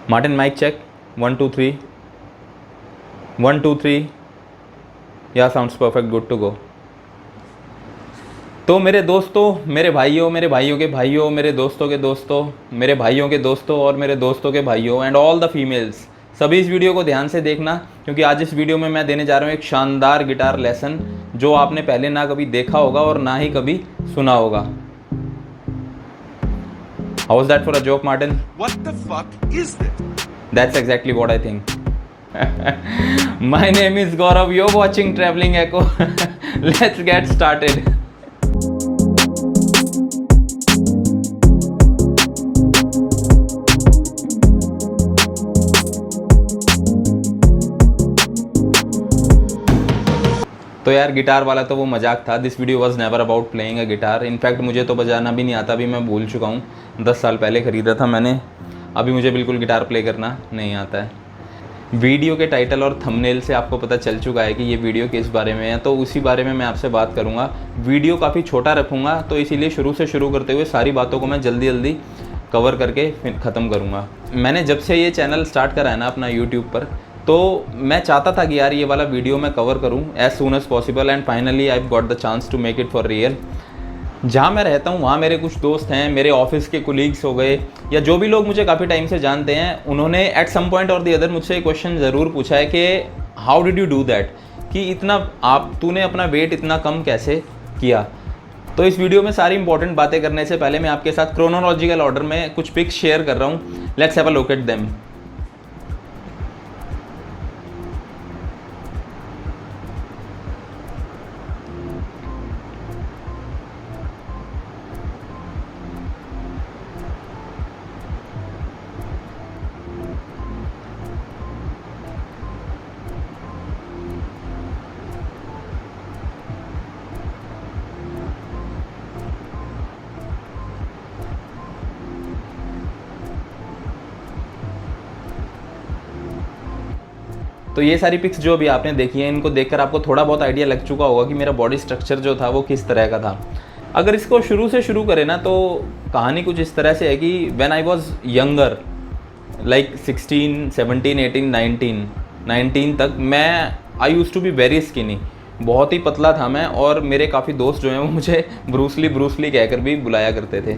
Martin mic check 1 2 3 1 2 3 या sounds perfect, good to go. तो मेरे दोस्तों, मेरे भाइयों, मेरे भाइयों के भाइयों, मेरे दोस्तों के दोस्तों, मेरे भाइयों के दोस्तों और मेरे दोस्तों के भाइयों एंड ऑल द फीमेल्स, सभी इस वीडियो को ध्यान से देखना, क्योंकि आज इस वीडियो में मैं देने जा रहा हूँ एक शानदार गिटार लेसन जो आपने पहले ना कभी देखा होगा और ना ही कभी सुना होगा। How was that for a joke, Martin? What the fuck is this? That's exactly what I think. My name is Gaurav. You're watching Traveling Echo. Let's get started. तो यार गिटार वाला तो वो मजाक था। This video was never about playing a guitar. In fact मुझे तो बजाना भी नहीं आता, अभी मैं भूल चुका हूँ। 10 साल पहले ख़रीदा था मैंने, अभी मुझे बिल्कुल गिटार प्ले करना नहीं आता है। वीडियो के टाइटल और थंबनेल से आपको पता चल चुका है कि ये वीडियो किस बारे में है, तो उसी बारे में मैं आपसे बात करूँगा। वीडियो काफ़ी छोटा रखूँगा, तो इसीलिए शुरू से शुरू करते हुए सारी बातों को मैं जल्दी जल्दी कवर करके फिर ख़त्म करूँगा। मैंने जब से ये चैनल स्टार्ट करा है ना अपना यूट्यूब पर, तो मैं चाहता था कि यार ये वाला वीडियो मैं कवर करूं as soon as possible, and finally I got the chance to make it for real. जहाँ मैं रहता हूँ वहाँ मेरे कुछ दोस्त हैं, मेरे ऑफिस के कोलीग्स हो गए, या जो भी लोग मुझे काफ़ी टाइम से जानते हैं, उन्होंने एट सम पॉइंट और दी अदर मुझसे एक क्वेश्चन ज़रूर पूछा है कि how did you do that, कि इतना तूने अपना वेट इतना कम कैसे किया। तो इस वीडियो में सारी इंपॉर्टेंट बातें करने से पहले मैं आपके साथ क्रोनोलॉजिकल ऑर्डर में कुछ पिक्स शेयर कर रहा हूँ। Let's have a look at them. तो ये सारी पिक्स जो भी आपने देखी हैं, इनको देखकर आपको थोड़ा बहुत आइडिया लग चुका होगा कि मेरा बॉडी स्ट्रक्चर जो था वो किस तरह का था। अगर इसको शुरू से शुरू करें ना, तो कहानी कुछ इस तरह से है कि when I was younger, like 16, 17, 18, 19 तक, मैं I used to be very skinny. बहुत ही पतला था मैं, और मेरे काफ़ी दोस्त जो हैं वो मुझे ब्रूसली कहकर भी बुलाया करते थे।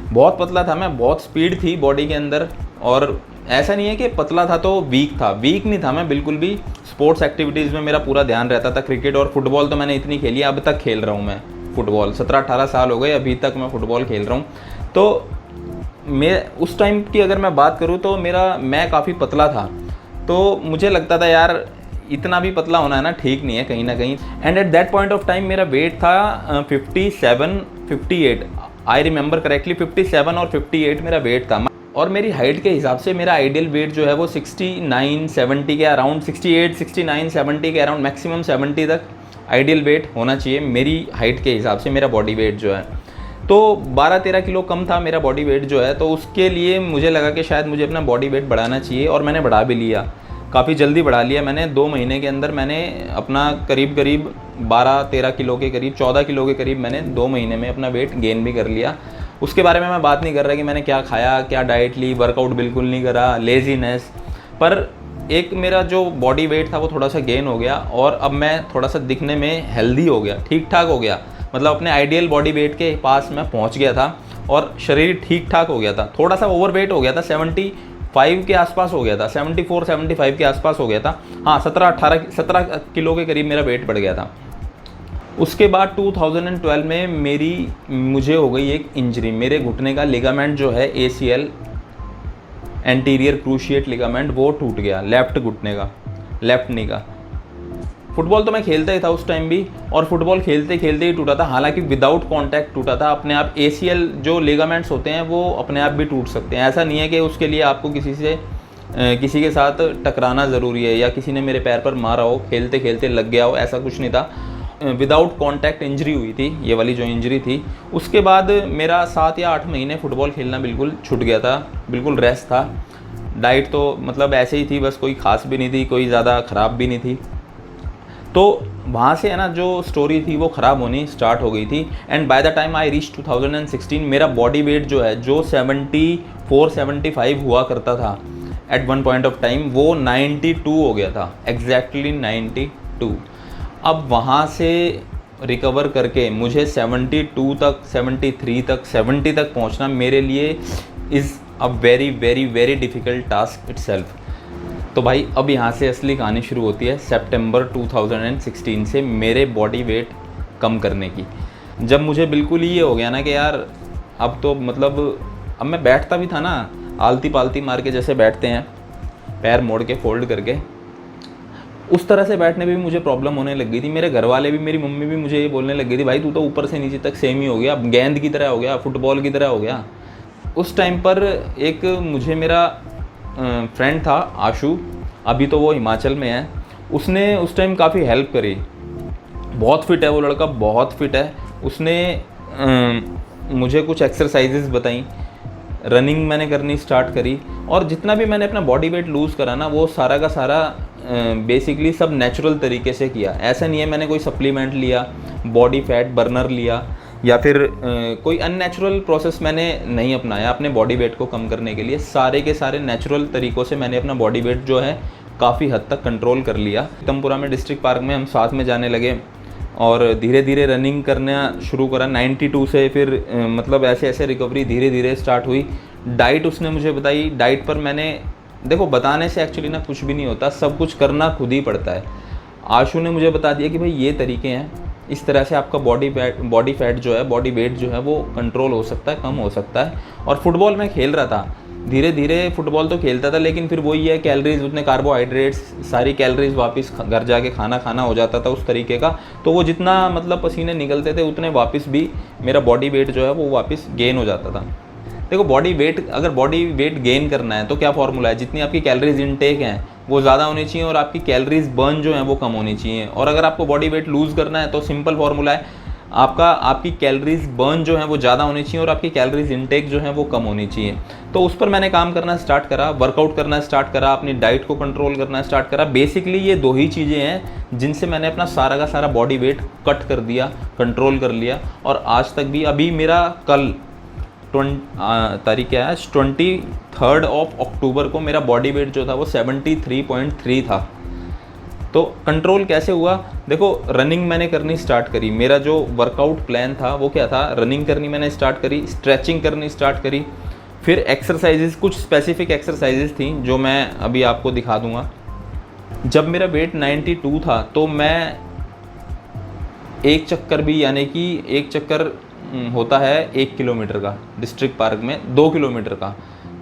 बहुत पतला था मैं, बहुत स्पीड थी बॉडी के अंदर, और ऐसा नहीं है कि पतला था तो वीक था, वीक नहीं था मैं बिल्कुल भी। स्पोर्ट्स एक्टिविटीज़ में मेरा पूरा ध्यान रहता था। क्रिकेट और फुटबॉल तो मैंने इतनी खेली, अब तक खेल रहा हूँ मैं फुटबॉल। 17-18 साल हो गए, अभी तक मैं फ़ुटबॉल खेल रहा हूँ। तो मैं उस टाइम की अगर मैं बात करूँ तो मैं काफ़ी पतला था, तो मुझे लगता था यार इतना भी पतला होना है ना ठीक नहीं है कहीं ना कहीं। And at that point of time मेरा वेट था 57, 58, आई रिमेंबर करेक्टली 57 और 58 मेरा वेट था। और मेरी हाइट के हिसाब से मेरा आइडियल वेट जो है वो 69, 70 के अराउंड, 68, 69, 70 के अराउंड, मैक्सिमम 70 तक आइडियल वेट होना चाहिए मेरी हाइट के हिसाब से। मेरा बॉडी वेट जो है तो 12-13 किलो कम था मेरा बॉडी वेट जो है, तो उसके लिए मुझे लगा कि शायद मुझे अपना बॉडी वेट बढ़ाना चाहिए, और मैंने बढ़ा भी लिया, काफ़ी जल्दी बढ़ा लिया मैंने। 2 महीने के अंदर मैंने अपना करीब 12-13 किलो के करीब, 14 किलो के करीब मैंने 2 महीने में अपना वेट गेन भी कर लिया। उसके बारे में मैं बात नहीं कर रहा कि मैंने क्या खाया, क्या डाइट ली, वर्कआउट बिल्कुल नहीं करा, लेजीनेस, पर एक मेरा जो बॉडी वेट था वो थोड़ा सा गेन हो गया, और अब मैं थोड़ा सा दिखने में हेल्दी हो गया, ठीक ठाक हो गया। मतलब अपने आइडियल बॉडी वेट के पास मैं पहुंच गया था, और शरीर ठीक ठाक हो गया था। थोड़ा सा ओवर वेट हो गया था, 75 के आसपास हो गया था, 74-75 के आसपास हो गया था। हाँ, 17 किलो के करीब मेरा वेट बढ़ गया था। उसके बाद 2012 में मुझे हो गई एक इंजरी। मेरे घुटने का लिगामेंट जो है ACL, एंटीरियर क्रूशिएट लिगामेंट, वो टूट गया, लेफ्ट घुटने का, लेफ्ट नी का। फुटबॉल तो मैं खेलता ही था उस टाइम भी, और फुटबॉल खेलते खेलते ही टूटा था, हालांकि विदाउट कॉन्टैक्ट टूटा था अपने आप। ACL जो लिगामेंट्स होते हैं वो अपने आप भी टूट सकते हैं, ऐसा नहीं है कि उसके लिए आपको किसी के साथ टकराना ज़रूरी है, या किसी ने मेरे पैर पर मारा हो, खेलते खेलते लग गया हो, ऐसा कुछ नहीं था। विदाउट कॉन्टैक्ट इंजरी हुई थी, ये वाली जो इंजरी थी। उसके बाद मेरा 7 या 8 महीने फुटबॉल खेलना बिल्कुल छूट गया था, बिल्कुल रेस्ट था। डाइट तो मतलब ऐसे ही थी, बस कोई ख़ास भी नहीं थी, कोई ज़्यादा ख़राब भी नहीं थी। तो वहाँ से है ना जो स्टोरी थी वो ख़राब होनी स्टार्ट हो गई थी। And by the time I reach 2016 मेरा बॉडी वेट जो है, जो 74-75 हुआ करता था, at one point of time वो 92 हो गया था, एग्जैक्टली 92। अब वहाँ से रिकवर करके मुझे 72 तक, 73 तक, 70 तक पहुँचना मेरे लिए is a very very very difficult task itself. तो भाई अब यहाँ से असली कहानी शुरू होती है सितंबर 2016 से मेरे बॉडी वेट कम करने की। जब मुझे बिल्कुल ही ये हो गया ना कि यार अब तो मतलब अब मैं बैठता भी था ना आलती पालती मार के, जैसे बैठते हैं पैर मोड़ के फोल्ड करके, उस तरह से बैठने में भी मुझे प्रॉब्लम होने लग गई थी। मेरे घर वाले भी, मेरी मम्मी भी मुझे ये बोलने लग गई थी, भाई तू तो ऊपर से नीचे तक सेम ही हो गया, गेंद की तरह हो गया, फुटबॉल की तरह हो गया। उस टाइम पर एक मुझे मेरा फ्रेंड था आशु, अभी तो वो हिमाचल में है, उसने उस टाइम काफ़ी हेल्प करी। बहुत फिट है वो लड़का, बहुत फिट है। उसने मुझे कुछ एक्सरसाइजेस बताई, रनिंग मैंने करनी स्टार्ट करी, और जितना भी मैंने अपना बॉडी वेट लूज़ करा ना वो सारा का सारा बेसिकली सब नेचुरल तरीके से किया। ऐसा नहीं है मैंने कोई सप्लीमेंट लिया, बॉडी फैट बर्नर लिया, या फिर कोई अननेचुरल प्रोसेस मैंने नहीं अपनाया अपने बॉडी वेट को कम करने के लिए। सारे के सारे नेचुरल तरीक़ों से मैंने अपना बॉडी वेट जो है काफ़ी हद तक कंट्रोल कर लिया। तमपुरा में डिस्ट्रिक्ट पार्क में हम साथ में जाने लगे और धीरे धीरे रनिंग करना शुरू करा 92 से। फिर मतलब ऐसे ऐसे रिकवरी धीरे धीरे स्टार्ट हुई। डाइट उसने मुझे बताई, डाइट पर मैंने, देखो बताने से एक्चुअली ना कुछ भी नहीं होता, सब कुछ करना खुद ही पड़ता है। आशु ने मुझे बता दिया कि भाई ये तरीके हैं, इस तरह से आपका बॉडी फैट जो है, बॉडी वेट जो है वो कंट्रोल हो सकता है, कम हो सकता है। और फुटबॉल मैं खेल रहा था, धीरे धीरे फुटबॉल तो खेलता था, लेकिन फिर वही है कैलोरीज, उतने कार्बोहाइड्रेट्स, सारी कैलोरीज वापस घर जाके खाना हो जाता था उस तरीके का। तो वो जितना मतलब पसीने निकलते थे उतने वापस भी मेरा बॉडी वेट जो है वो वापस गेन हो जाता था। देखो बॉडी वेट, अगर बॉडी वेट गेन करना है तो क्या फॉर्मूला है, जितनी आपकी कैलोरीज इनटेक हैं वो ज़्यादा होनी चाहिए और आपकी कैलोरीज बर्न जो है वो कम होनी चाहिए। और अगर आपको बॉडी वेट लूज़ करना है तो सिंपल फॉर्मूला है, आपकी कैलोरीज बर्न जो है वो ज़्यादा होनी चाहिए और आपकी कैलोरीज इनटेक जो है वो कम होनी चाहिए। तो उस पर मैंने काम करना स्टार्ट करा, वर्कआउट करना स्टार्ट करा, अपनी डाइट को कंट्रोल करना स्टार्ट करा। बेसिकली ये दो ही चीज़ें हैं जिनसे मैंने अपना सारा का सारा बॉडी वेट कट कर दिया, कंट्रोल कर लिया। और आज तक भी, अभी मेरा कल तारीख क्या है, 23 अक्टूबर को मेरा बॉडी वेट जो था वो 73.3 था। तो कंट्रोल कैसे हुआ, देखो रनिंग मैंने करनी स्टार्ट करी। मेरा जो वर्कआउट प्लान था वो क्या था, रनिंग करनी मैंने स्टार्ट करी, स्ट्रेचिंग करनी स्टार्ट करी, फिर एक्सरसाइजेस, कुछ स्पेसिफिक एक्सरसाइजेस थी जो मैं अभी आपको दिखा दूंगा। जब मेरा वेट 92 था तो मैं एक चक्कर भी, यानी कि एक चक्कर होता है 1 किलोमीटर का, डिस्ट्रिक्ट पार्क में 2 किलोमीटर का।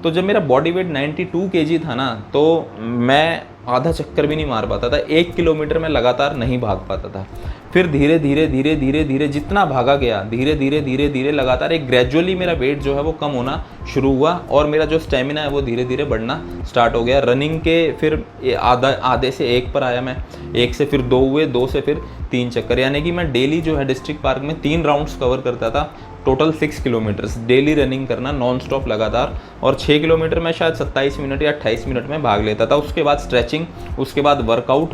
तो जब मेरा बॉडी वेट 92 kg था ना तो मैं आधा चक्कर भी नहीं मार पाता था, 1 किलोमीटर में लगातार नहीं भाग पाता था। फिर धीरे धीरे धीरे धीरे धीरे जितना भागा गया, धीरे धीरे धीरे धीरे लगातार एक ग्रेजुअली मेरा वेट जो है वो कम होना शुरू हुआ और मेरा जो स्टेमिना है वो धीरे धीरे बढ़ना स्टार्ट हो गया। रनिंग के फिर आधे से 1 पर आया मैं, 1 से फिर 2 हुए, 2 से फिर 3 चक्कर, यानी कि मैं डेली जो है डिस्ट्रिक्ट पार्क में 3 राउंड्स कवर करता था। टोटल 6 किलोमीटर्स डेली रनिंग करना नॉन स्टॉप लगातार, और 6 किलोमीटर में शायद 27 मिनट या 28 मिनट में भाग लेता था। उसके बाद स्ट्रेचिंग, उसके बाद वर्कआउट।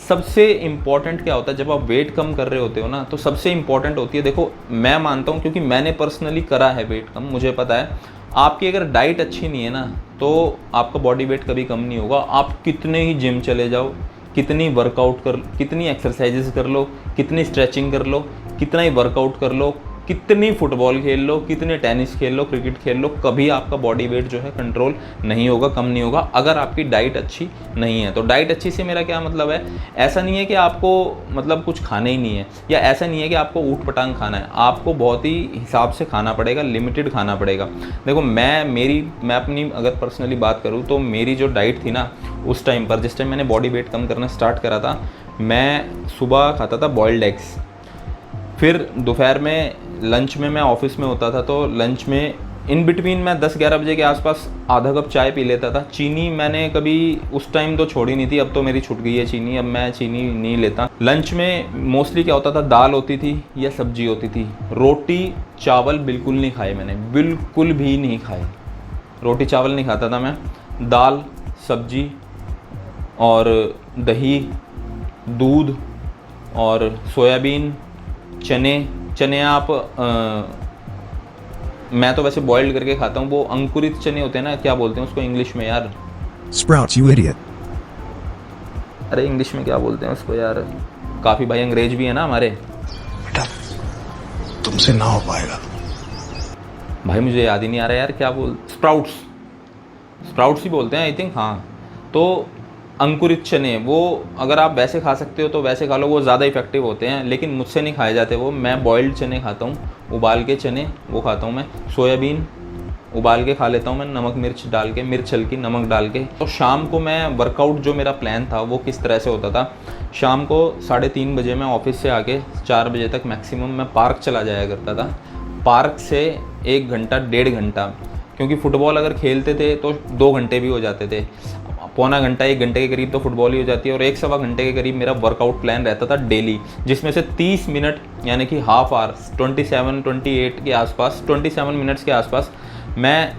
सबसे इम्पॉर्टेंट क्या होता है जब आप वेट कम कर रहे होते हो ना, तो सबसे इम्पॉर्टेंट होती है, देखो मैं मानता हूँ क्योंकि मैंने पर्सनली करा है वेट कम, मुझे पता है, आपकी अगर डाइट अच्छी नहीं है ना तो आपका बॉडी वेट कभी कम नहीं होगा। आप कितने ही जिम चले जाओ, कितनी वर्कआउट कर, कितनी एक्सरसाइजेस कर लो, कितनी स्ट्रेचिंग कर लो, कितना ही वर्कआउट कर लो, कितनी फुटबॉल खेल लो, कितने टेनिस खेल लो, क्रिकेट खेल लो, कभी आपका बॉडी वेट जो है कंट्रोल नहीं होगा, कम नहीं होगा अगर आपकी डाइट अच्छी नहीं है। तो डाइट अच्छी से मेरा क्या मतलब है, ऐसा नहीं है कि आपको मतलब कुछ खाना ही नहीं है, या ऐसा नहीं है कि आपको ऊट पटांग खाना है, आपको बहुत ही हिसाब से खाना पड़ेगा, लिमिटेड खाना पड़ेगा। देखो मैं अपनी अगर पर्सनली बात करूँ तो मेरी जो डाइट थी ना उस टाइम पर, जिस टाइम मैंने बॉडी वेट कम करना स्टार्ट करा था, मैं सुबह खाता था बॉइल्ड एग्स, फिर दोपहर में लंच में मैं ऑफिस में होता था तो लंच में इन बिटवीन मैं 10-11 बजे के आसपास आधा कप चाय पी लेता था। चीनी मैंने कभी उस टाइम तो छोड़ी नहीं थी, अब तो मेरी छूट गई है चीनी, अब मैं चीनी नहीं लेता। लंच में मोस्टली क्या होता था, दाल होती थी या सब्जी होती थी। रोटी चावल बिल्कुल नहीं खाए मैंने, बिल्कुल भी नहीं खाए, रोटी चावल नहीं खाता था मैं। दाल, सब्जी और दही, दूध और सोयाबीन, चने आप मैं तो वैसे बॉइल्ड करके खाता हूँ, वो अंकुरित चने होते हैं ना, क्या बोलते हैं उसको इंग्लिश में यार, Sprouts, you idiot. अरे इंग्लिश में क्या बोलते हैं उसको यार, काफ़ी भाई अंग्रेज भी है ना हमारे। बेटा, तुमसे ना हो पाएगा। भाई मुझे याद ही नहीं आ रहा यार क्या बोल, स्प्राउट्स, स्प्राउट्स ही बोलते हैं आई थिंक, हाँ। तो अंकुरित चने, वो अगर आप वैसे खा सकते हो तो वैसे खा लो, वो ज़्यादा इफेक्टिव होते हैं, लेकिन मुझसे नहीं खाए जाते वो। मैं बॉइल्ड चने खाता हूँ, उबाल के चने वो खाता हूँ मैं। सोयाबीन उबाल के खा लेता हूँ मैं, नमक मिर्च डाल के, मिर्च हल्की नमक डाल के। तो शाम को मैं वर्कआउट, जो मेरा प्लान था वो किस तरह से होता था, शाम को 3:30 बजे मैं ऑफिस से आके 4 बजे तक मैक्सिमम मैं पार्क चला जाया करता था। पार्क से 1 घंटा 1.5 घंटा, क्योंकि फ़ुटबॉल अगर खेलते थे तो 2 घंटे भी हो जाते थे, पौना घंटा 1 घंटे के करीब तो फुटबॉल ही हो जाती है, और 1-1.25 घंटे के करीब मेरा वर्कआउट प्लान रहता था डेली, जिसमें से 30 मिनट यानी कि हाफ आवर 27-28 के आसपास, 27 मिनट्स के आसपास मैं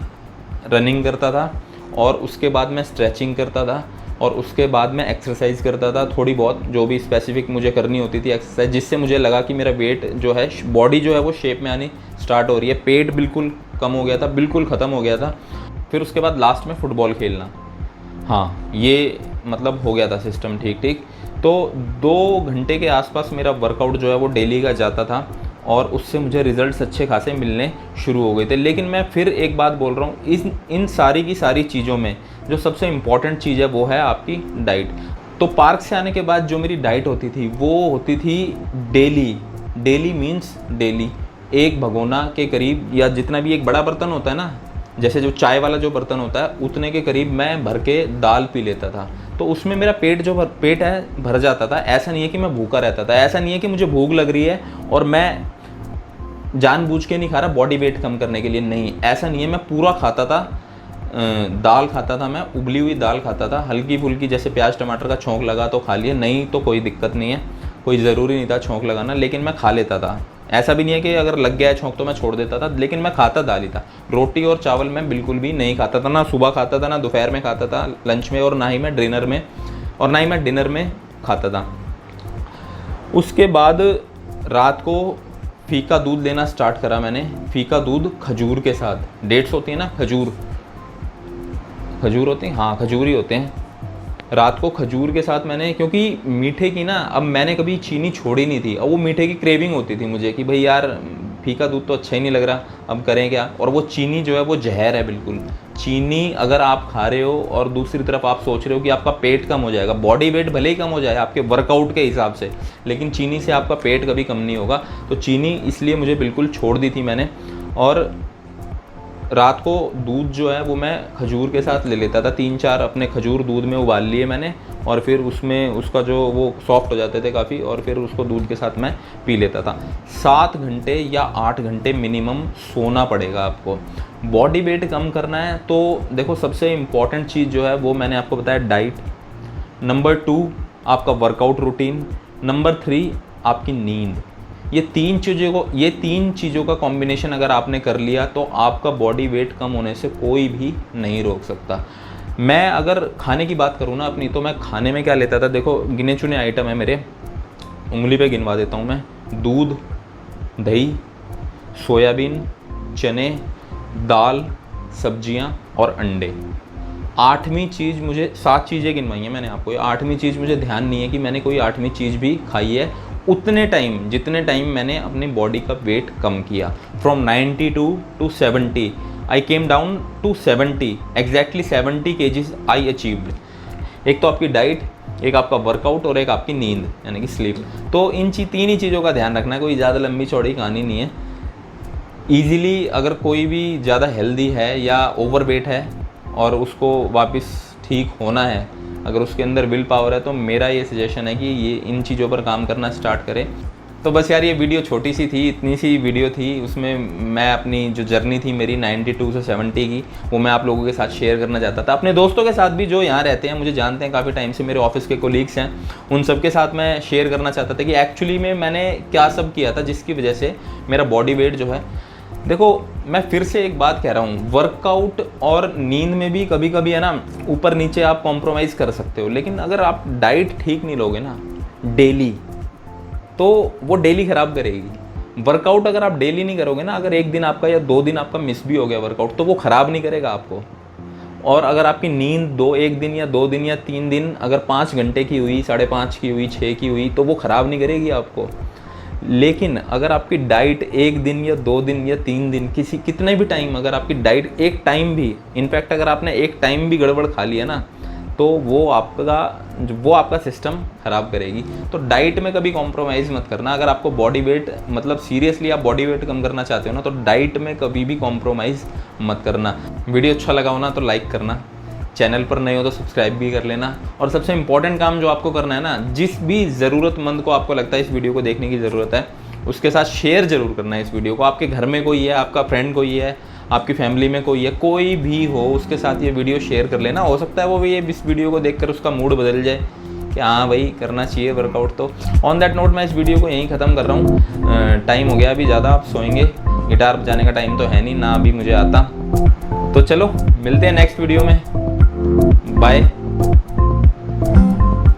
रनिंग करता था, और उसके बाद मैं स्ट्रेचिंग करता था, और उसके बाद मैं एक्सरसाइज करता था थोड़ी बहुत, जो भी स्पेसिफिक मुझे करनी होती थी एक्सरसाइज, जिससे मुझे लगा कि मेरा वेट जो है, बॉडी जो है वो शेप में आनी स्टार्ट हो रही है। पेट बिल्कुल कम हो गया था, बिल्कुल ख़त्म हो गया था। फिर उसके बाद लास्ट में फ़ुटबॉल खेलना, हाँ ये मतलब हो गया था सिस्टम ठीक। तो 2 घंटे के आसपास मेरा वर्कआउट जो है वो डेली का जाता था, और उससे मुझे रिजल्ट्स अच्छे खासे मिलने शुरू हो गए थे। लेकिन मैं फिर एक बात बोल रहा हूँ, इन सारी की सारी चीज़ों में जो सबसे इम्पॉर्टेंट चीज़ है वो है आपकी डाइट। तो पार्क से आने के बाद जो मेरी डाइट होती थी वो होती थी डेली मीन्स डेली 1 भगोना के करीब, या जितना भी एक बड़ा बर्तन होता है ना, जैसे जो चाय वाला जो बर्तन होता है, उतने के करीब मैं भर के दाल पी लेता था। तो उसमें मेरा पेट है भर जाता था। ऐसा नहीं है कि मैं भूखा रहता था, ऐसा नहीं है कि मुझे भूख लग रही है और मैं जानबूझ के नहीं खा रहा बॉडी वेट कम करने के लिए, नहीं, ऐसा नहीं है। मैं पूरा खाता था, दाल खाता था मैं, उबली हुई दाल खाता था, हल्की फुल्की जैसे प्याज टमाटर का छौंक लगा तो खा लिया, नहीं तो कोई दिक्कत नहीं है, कोई ज़रूरी नहीं था छौंक लगाना, लेकिन मैं खा लेता था। ऐसा भी नहीं है कि अगर लग गया है छौंक तो मैं छोड़ देता था, लेकिन मैं खाता दाल ही था। रोटी और चावल मैं बिल्कुल भी नहीं खाता था, ना सुबह खाता था, ना दोपहर में खाता था लंच में, और ना ही मैं डिनर में खाता था। उसके बाद रात को फीका दूध लेना स्टार्ट करा मैंने। फीका दूध खजूर के साथ, डेट्स होती है ना, खजूर होती हैं, हाँ खजूर ही होते हैं। रात को खजूर के साथ मैंने, क्योंकि मीठे की ना, अब मैंने कभी चीनी छोड़ी नहीं थी, अब वो मीठे की क्रेविंग होती थी मुझे कि भाई यार फीका दूध तो अच्छा ही नहीं लग रहा, अब करें क्या। और वो चीनी जो है वो जहर है बिल्कुल। चीनी अगर आप खा रहे हो और दूसरी तरफ आप सोच रहे हो कि आपका पेट कम हो जाएगा, बॉडी वेट भले ही कम हो जाए आपके वर्कआउट के हिसाब से, लेकिन चीनी से आपका पेट कभी कम नहीं होगा। तो चीनी इसलिए मुझे बिल्कुल छोड़ दी थी मैंने। और रात को दूध जो है वो मैं खजूर के साथ ले लेता था, 3-4 अपने खजूर दूध में उबाल लिए मैंने, और फिर उसमें उसका जो वो सॉफ्ट हो जाते थे काफ़ी, और फिर उसको दूध के साथ मैं पी लेता था। 7 घंटे या 8 घंटे मिनिमम सोना पड़ेगा आपको। बॉडी वेट कम करना है तो देखो, सबसे इम्पॉर्टेंट चीज़ जो है वो मैंने आपको बताया डाइट, नंबर 2 आपका वर्कआउट रूटीन, नंबर 3 आपकी नींद। ये 3 चीज़ों का कॉम्बिनेशन अगर आपने कर लिया तो आपका बॉडी वेट कम होने से कोई भी नहीं रोक सकता। मैं अगर खाने की बात करूँ ना अपनी, तो मैं खाने में क्या लेता था, देखो गिने चुने आइटम है मेरे, उंगली पे गिनवा देता हूँ मैं। दूध, दही, सोयाबीन, चने, दाल, सब्जियाँ और अंडे। 8वीं चीज़ मुझे, 7 चीज़ें गिनवाई हैं मैंने आपको, 8वीं चीज़ मुझे ध्यान नहीं है कि मैंने कोई 8वीं चीज़ भी खाई है। उतने टाइम जितने टाइम मैंने अपनी बॉडी का वेट कम किया, from 92 to 70 I came down to 70, exactly 70 kgs I achieved. एक तो आपकी डाइट, एक आपका वर्कआउट, और एक आपकी नींद यानी कि स्लीप। तो इन 3 ही चीज़ों का ध्यान रखना है, कोई ज़्यादा लंबी चौड़ी कहानी नहीं है। ईज़िली अगर कोई भी ज़्यादा हेल्दी है या ओवरवेट है और उसको वापस ठीक होना है, अगर उसके अंदर विल पावर है, तो मेरा ये सजेशन है कि ये इन चीज़ों पर काम करना स्टार्ट करें। तो बस यार ये वीडियो छोटी सी थी, इतनी सी वीडियो थी, उसमें मैं अपनी जो जर्नी थी मेरी 92 से 70 की, वो मैं आप लोगों के साथ शेयर करना चाहता था। अपने दोस्तों के साथ भी जो यहाँ रहते हैं, मुझे जानते हैं काफ़ी टाइम से, मेरे ऑफिस के कोलीग्स हैं, उन सब के साथ मैं शेयर करना चाहता था कि एक्चुअली में मैंने क्या सब किया था जिसकी वजह से मेरा बॉडी वेट जो है। देखो मैं फिर से एक बात कह रहा हूँ, वर्कआउट और नींद में भी कभी कभी है ना, ऊपर नीचे आप कॉम्प्रोमाइज़ कर सकते हो, लेकिन अगर आप डाइट ठीक नहीं लोगे ना डेली, तो वो डेली ख़राब करेगी। वर्कआउट अगर आप डेली नहीं करोगे ना, अगर 1 दिन आपका या 2 दिन आपका मिस भी हो गया वर्कआउट, तो वो ख़राब नहीं करेगा आपको, और अगर आपकी नींद 1 दिन या 2 दिन या 3 दिन अगर 5 घंटे की हुई, 5.5 की हुई, 6 की हुई, तो वो ख़राब नहीं करेगी आपको। लेकिन अगर आपकी डाइट 1 दिन या 2 दिन या 3 दिन कितने भी टाइम, अगर आपकी डाइट एक टाइम भी, इनफैक्ट अगर आपने एक टाइम भी गड़बड़ खा लिया ना, तो वो आपका सिस्टम ख़राब करेगी। तो डाइट में कभी कॉम्प्रोमाइज़ मत करना। अगर आपको बॉडी वेट, मतलब सीरियसली आप बॉडी वेट कम करना चाहते हो ना, तो डाइट में कभी भी कॉम्प्रोमाइज़ मत करना। वीडियो अच्छा लगा हो ना तो लाइक करना, चैनल पर नए हो तो सब्सक्राइब भी कर लेना। और सबसे इंपॉर्टेंट काम जो आपको करना है ना, जिस भी ज़रूरतमंद को आपको लगता है इस वीडियो को देखने की ज़रूरत है, उसके साथ शेयर ज़रूर करना है इस वीडियो को। आपके घर में कोई है, आपका फ्रेंड कोई है, आपकी फैमिली में कोई है, कोई भी हो, उसके साथ ये वीडियो शेयर कर लेना। हो सकता है वो भी इस वीडियो को देखकर उसका मूड बदल जाए कि हाँ भाई करना चाहिए वर्कआउट। तो ऑन दैट नोट मैं इस वीडियो को यहीं ख़त्म कर रहा हूँ। टाइम हो गया अभी ज़्यादा, आप सोएंगे। गिटार बजाने का टाइम तो है नहीं ना, अभी मुझे आता। तो चलो मिलते हैं नेक्स्ट वीडियो में, बाय।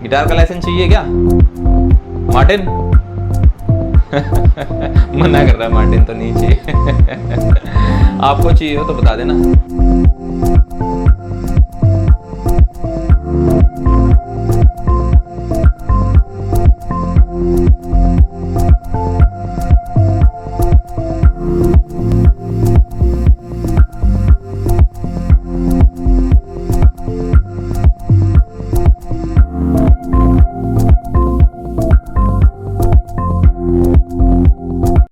गिटार का लाइसेंस चाहिए क्या मार्टिन? मना कर रहा है मार्टिन, तो नहीं चाहिए। आपको चाहिए हो तो बता देना।